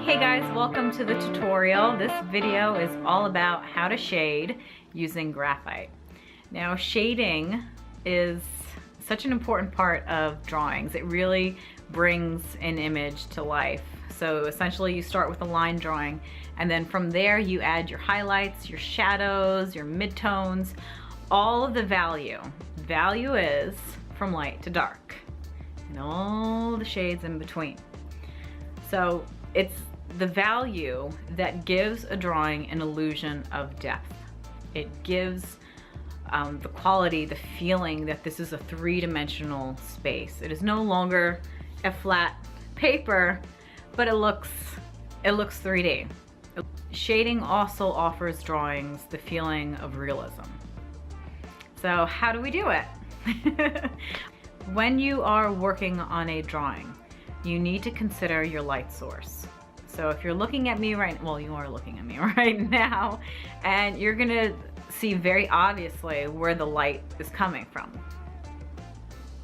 Hey guys, welcome to the tutorial. This video is all about how to shade using graphite. Now, shading is such an important part of drawings. It really brings an image to life. So essentially you start with a line drawing, and then from there you add your highlights, your shadows, your midtones, all of the value. Value is from light to dark and all the shades in between. So it's the value that gives a drawing an illusion of depth. It gives the quality, the feeling that this is a three-dimensional space. It is no longer a flat paper, but it looks 3D. Shading also offers drawings the feeling of realism. So how do we do it? When you are working on a drawing, you need to consider your light source. So if you're looking at me well, you are looking at me right now, and you're gonna see very obviously where the light is coming from.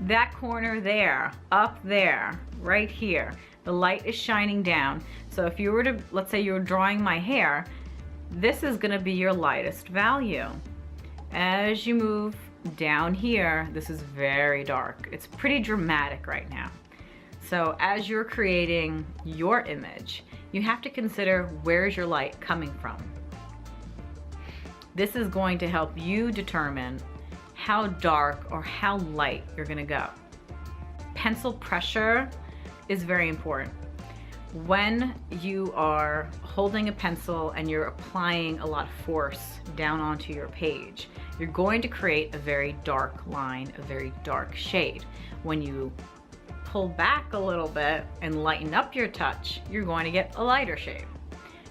That corner there, up there, right here, the light is shining down. So if you were to, let's say you were drawing my hair, this is gonna be your lightest value. As you move down here, this is very dark. It's pretty dramatic right now. So as you're creating your image, you have to consider where's your light coming from. This is going to help you determine how dark or how light you're gonna go. Pencil pressure is very important. When you are holding a pencil and you're applying a lot of force down onto your page, you're going to create a very dark line, a very dark shade. When you pull back a little bit and lighten up your touch, you're going to get a lighter shade.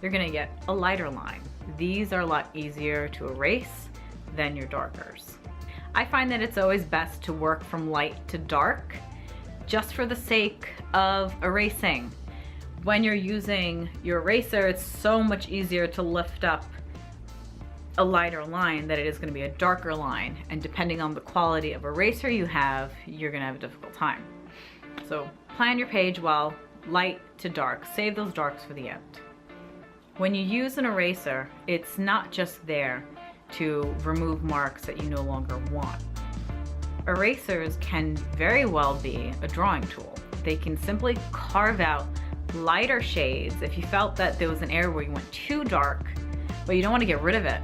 You're going to get a lighter line. These are a lot easier to erase than your darkers. I find that it's always best to work from light to dark just for the sake of erasing. When you're using your eraser, it's so much easier to lift up a lighter line than it is going to be a darker line. And depending on the quality of eraser you have, you're going to have a difficult time. So plan your page well, light to dark. Save those darks for the end. When you use an eraser, it's not just there to remove marks that you no longer want. Erasers can very well be a drawing tool. They can simply carve out lighter shades. If you felt that there was an area where you went too dark, but you don't want to get rid of it,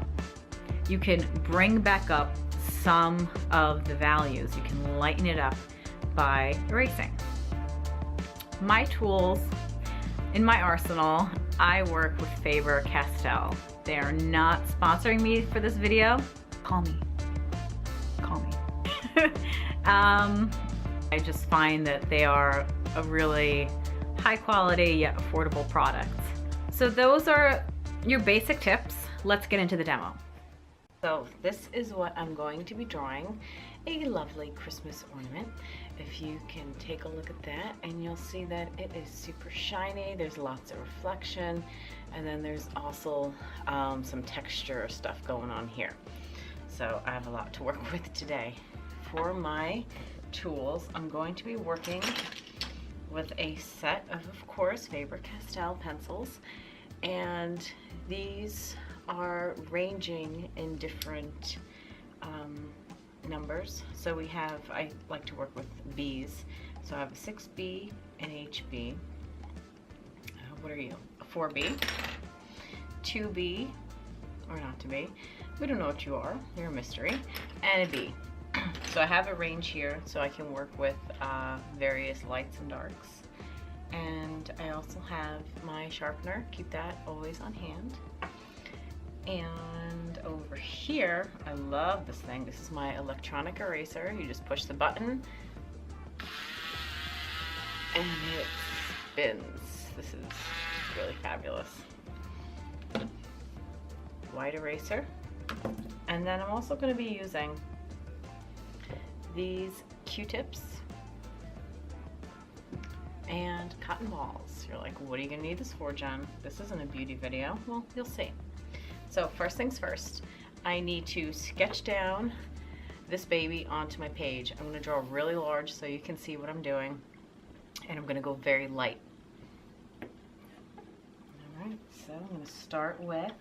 you can bring back up some of the values. You can lighten it up by erasing. My tools in my arsenal, I work with Faber Castell. They are not sponsoring me for this video. Call me. I just find that they are a really high quality yet affordable product. So those are your basic tips. Let's get into the demo. So this is what I'm going to be drawing, a lovely Christmas ornament. If you can take a look at that, and you'll see that it is super shiny, there's lots of reflection, and then there's also some texture stuff going on here. So I have a lot to work with today. For my tools, I'm going to be working with a set of course, Faber Castell pencils, and these are ranging in different numbers. So we have, I like to work with Bs. So I have a 6B, an HB. What are you? A 4B, 2B, or not to be. We don't know what you are. You're a mystery. And a B. So I have a range here so I can work with various lights and darks. And I also have my sharpener. Keep that always on hand. And over here, I love this thing. This is my electronic eraser. You just push the button and it spins. This is really fabulous. White eraser. And then I'm also going to be using these Q-tips and cotton balls. You're like, what are you going to need this for, Jen? This isn't a beauty video. Well, you'll see. So first things first, I need to sketch down this baby onto my page. I'm going to draw really large so you can see what I'm doing, and I'm going to go very light. Alright, so I'm going to start with,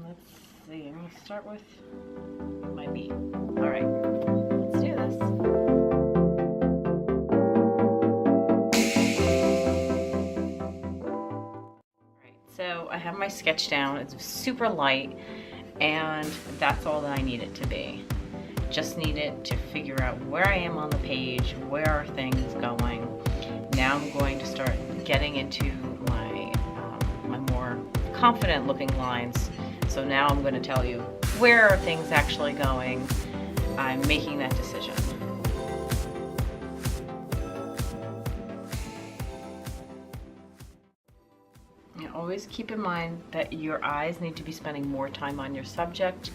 let's see, I'm going to start with my B. Alright, let's do this. Alright, so I have my sketch down. It's super light, and that's all that I need it to be. Just need it to figure out where I am on the page, where are things going. Now I'm going to start getting into my, my more confident looking lines. So now I'm going to tell you where are things actually going. I'm making that decision. Now, always keep in mind that your eyes need to be spending more time on your subject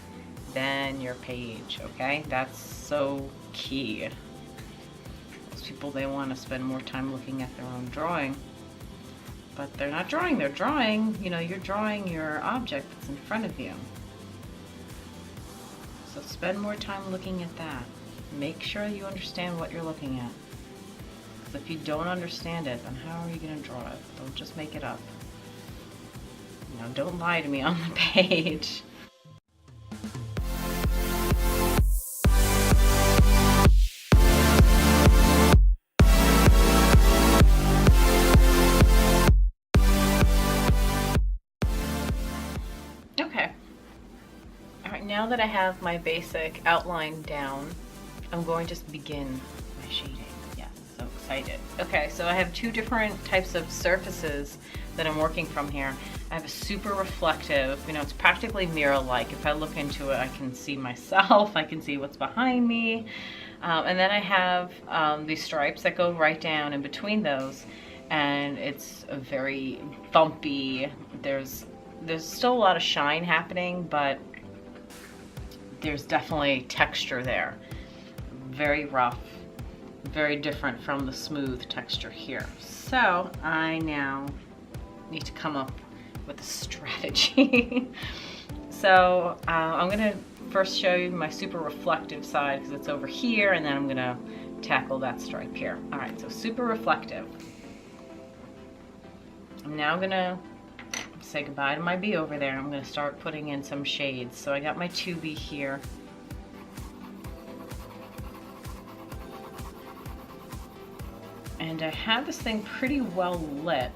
than your page, okay? That's so key. Most people, they want to spend more time looking at their own drawing, but they're not drawing, they're drawing, you know, you're drawing your object that's in front of you. So spend more time looking at that. Make sure you understand what you're looking at. Because if you don't understand it, then how are you going to draw it? Don't just make it up. You know, don't lie to me on the page. Now that I have my basic outline down, I'm going to begin my shading. Yes, so excited. Okay, so I have two different types of surfaces that I'm working from here. I have a super reflective, you know, it's practically mirror-like. If I look into it, I can see myself, I can see what's behind me. And then I have these stripes that go right down in between those, and it's a very bumpy. There's still a lot of shine happening, but there's definitely texture there. Very rough, very different from the smooth texture here. So I now need to come up with a strategy. So I'm gonna first show you my super reflective side because it's over here, and then I'm gonna tackle that stripe here. All right, so super reflective. I'm now gonna say goodbye to my B over there. I'm going to start putting in some shades. So I got my 2B here. And I have this thing pretty well lit.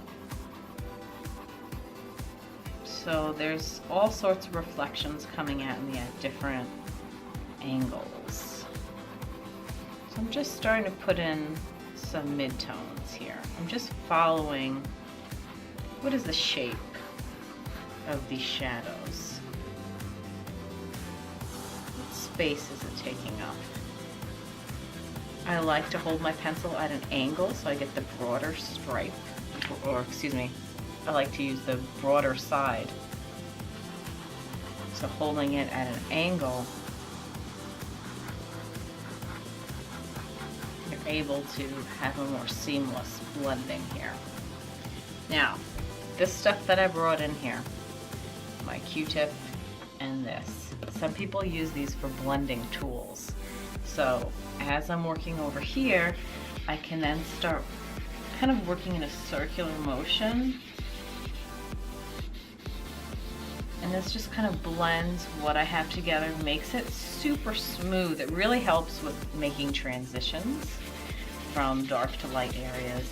So there's all sorts of reflections coming at me at different angles. So I'm just starting to put in some midtones here. I'm just following what is the shape of these shadows. What space is it taking up? I like to hold my pencil at an angle so I get the broader stripe, or excuse me, I like to use the broader side. So holding it at an angle, you're able to have a more seamless blending here. Now, this stuff that I brought in here, my Q-tip and this. Some people use these for blending tools. So as I'm working over here, I can then start kind of working in a circular motion. And this just kind of blends what I have together, makes it super smooth. It really helps with making transitions from dark to light areas.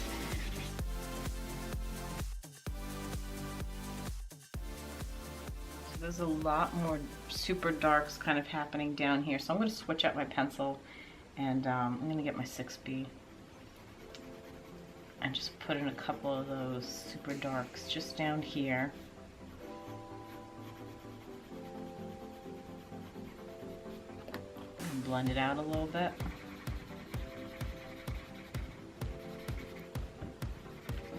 There's a lot more super darks kind of happening down here. So I'm going to switch out my pencil, and I'm going to get my 6B and just put in a couple of those super darks just down here. And blend it out a little bit.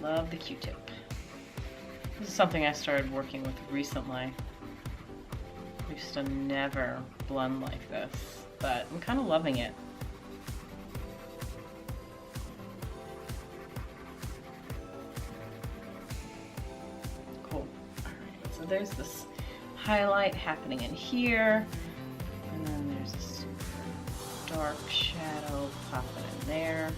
Love the Q-tip. This is something I started working with recently. I used to never blend like this, but I'm kind of loving it. Cool. Alright, so there's this highlight happening in here, and then there's a super dark shadow popping in there.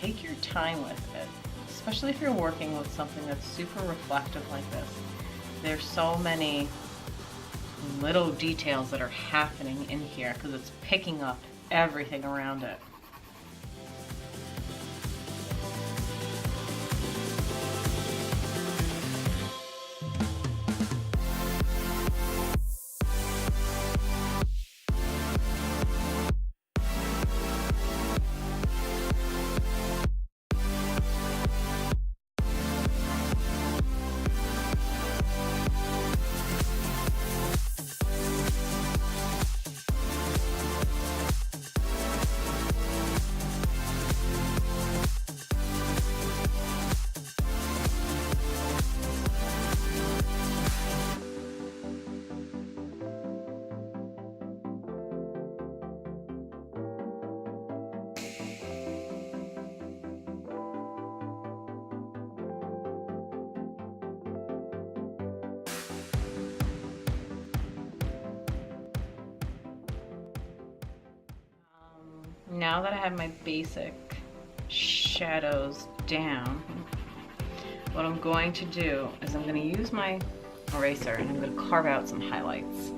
take your time with it, especially if you're working with something that's super reflective like this. There's so many little details that are happening in here because it's picking up everything around it. Now that I have my basic shadows down, what I'm going to do is I'm going to use my eraser and I'm going to carve out some highlights.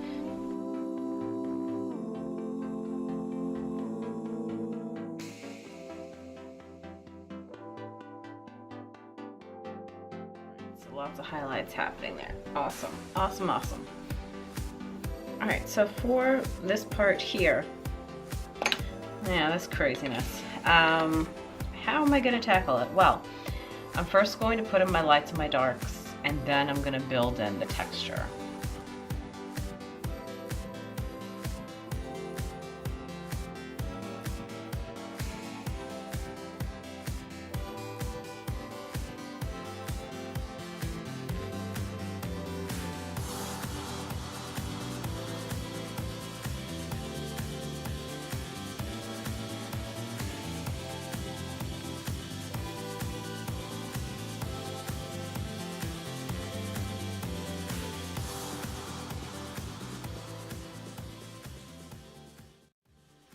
So lots of highlights happening there. Awesome, awesome, awesome. All right, so for this part here, yeah, that's craziness. How am I going to tackle it? Well, I'm first going to put in my lights and my darks, and then I'm going to build in the texture.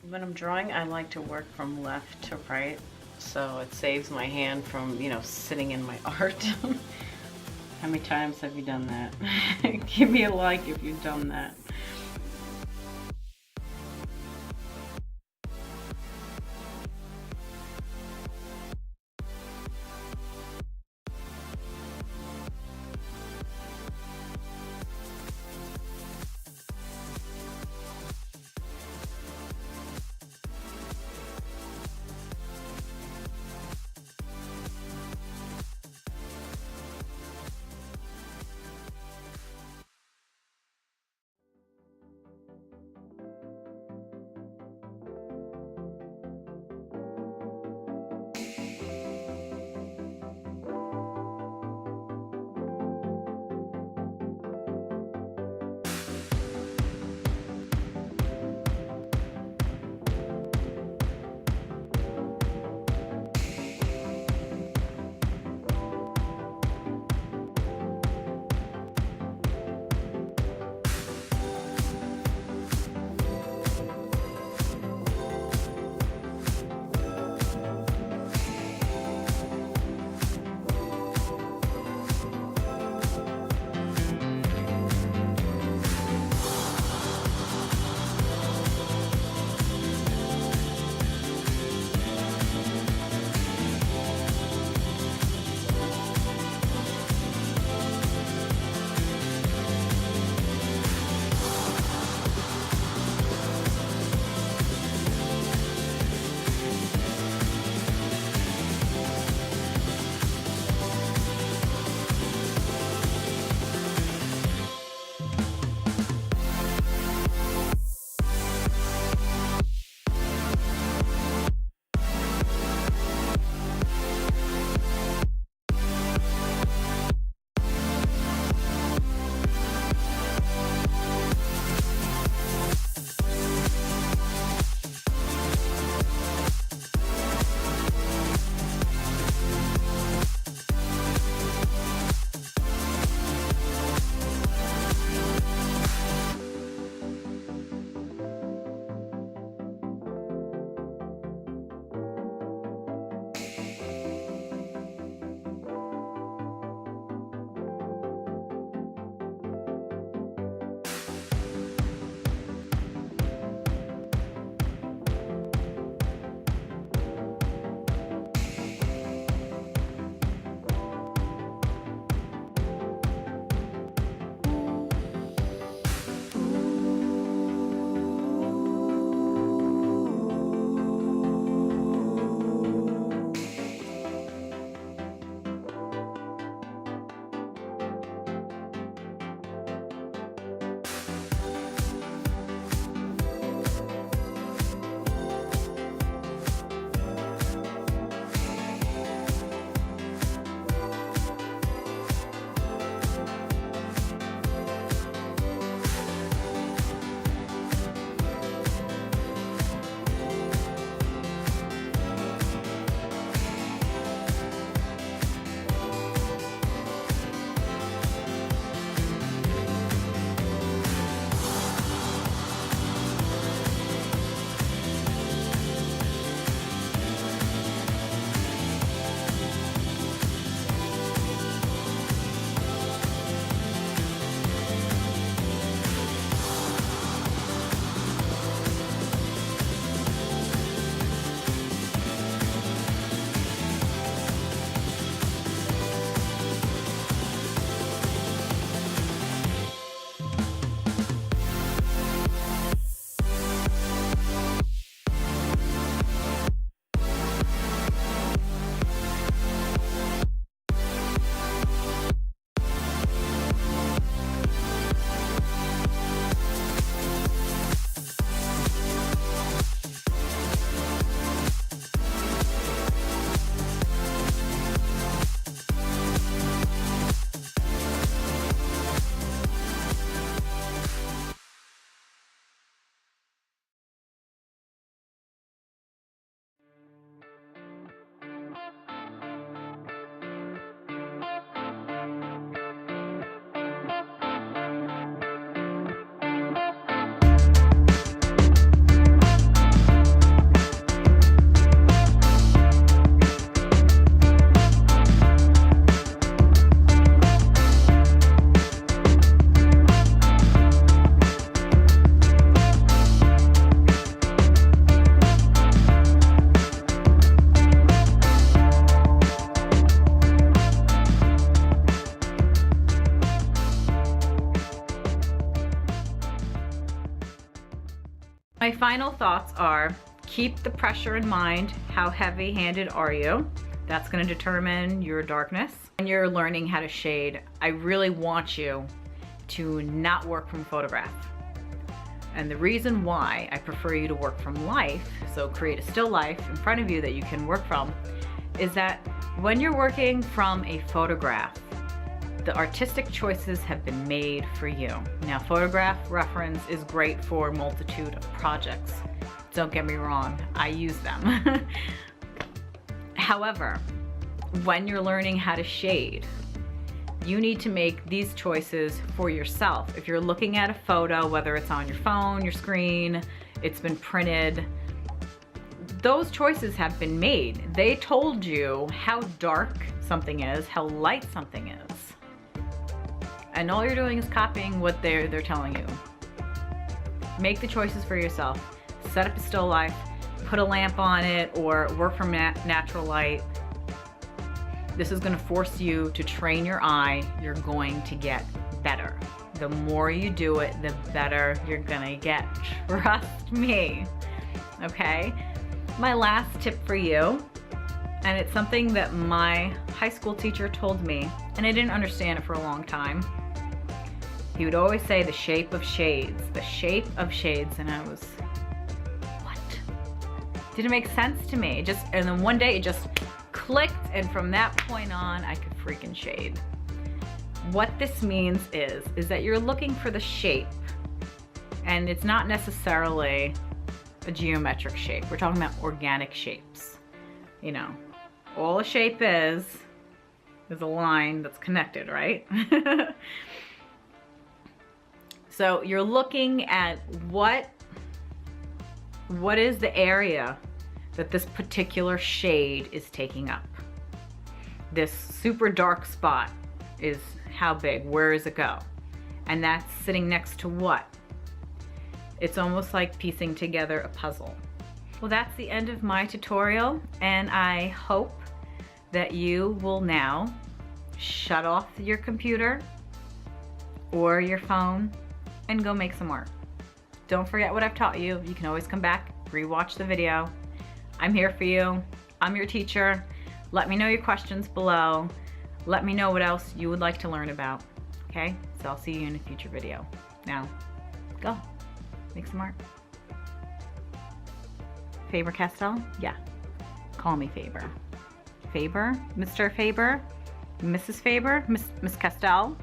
When I'm drawing, I like to work from left to right, so it saves my hand from, sitting in my art. How many times have you done that? Give me a like if you've done that. My final thoughts are, keep the pressure in mind. How heavy-handed are you? That's going to determine your darkness. When you're learning how to shade, I really want you to not work from photograph. And the reason why I prefer you to work from life, so create a still life in front of you that you can work from, is that when you're working from a photograph, the artistic choices have been made for you. Now, photograph reference is great for a multitude of projects. Don't get me wrong, I use them. However, when you're learning how to shade, you need to make these choices for yourself. If you're looking at a photo, whether it's on your phone, your screen, it's been printed, those choices have been made. They told you how dark something is, how light something is. And all you're doing is copying what they're telling you. Make the choices for yourself. Set up a still life, put a lamp on it, or work from natural light. This is going to force you to train your eye. You're going to get better. The more you do it, the better you're going to get. Trust me. Okay? My last tip for you, and it's something that my high school teacher told me, and I didn't understand it for a long time. He would always say the shape of shades, the shape of shades, and I was, what? Didn't make sense to me. And then one day it just clicked, and from that point on, I could freaking shade. What this means is that you're looking for the shape, and it's not necessarily a geometric shape. We're talking about organic shapes. You know, all a shape is a line that's connected, right? So you're looking at what is the area that this particular shade is taking up. This super dark spot is how big, where does it go? And that's sitting next to what? It's almost like piecing together a puzzle. Well, that's the end of my tutorial, and I hope that you will now shut off your computer or your phone and go make some art. Don't forget what I've taught you. You can always come back, rewatch the video. I'm here for you. I'm your teacher. Let me know your questions below. Let me know what else you would like to learn about. Okay? So I'll see you in a future video. Now, go. Make some art. Faber Castell? Yeah. Call me Faber. Faber? Mr. Faber? Mrs. Faber? Miss Castell?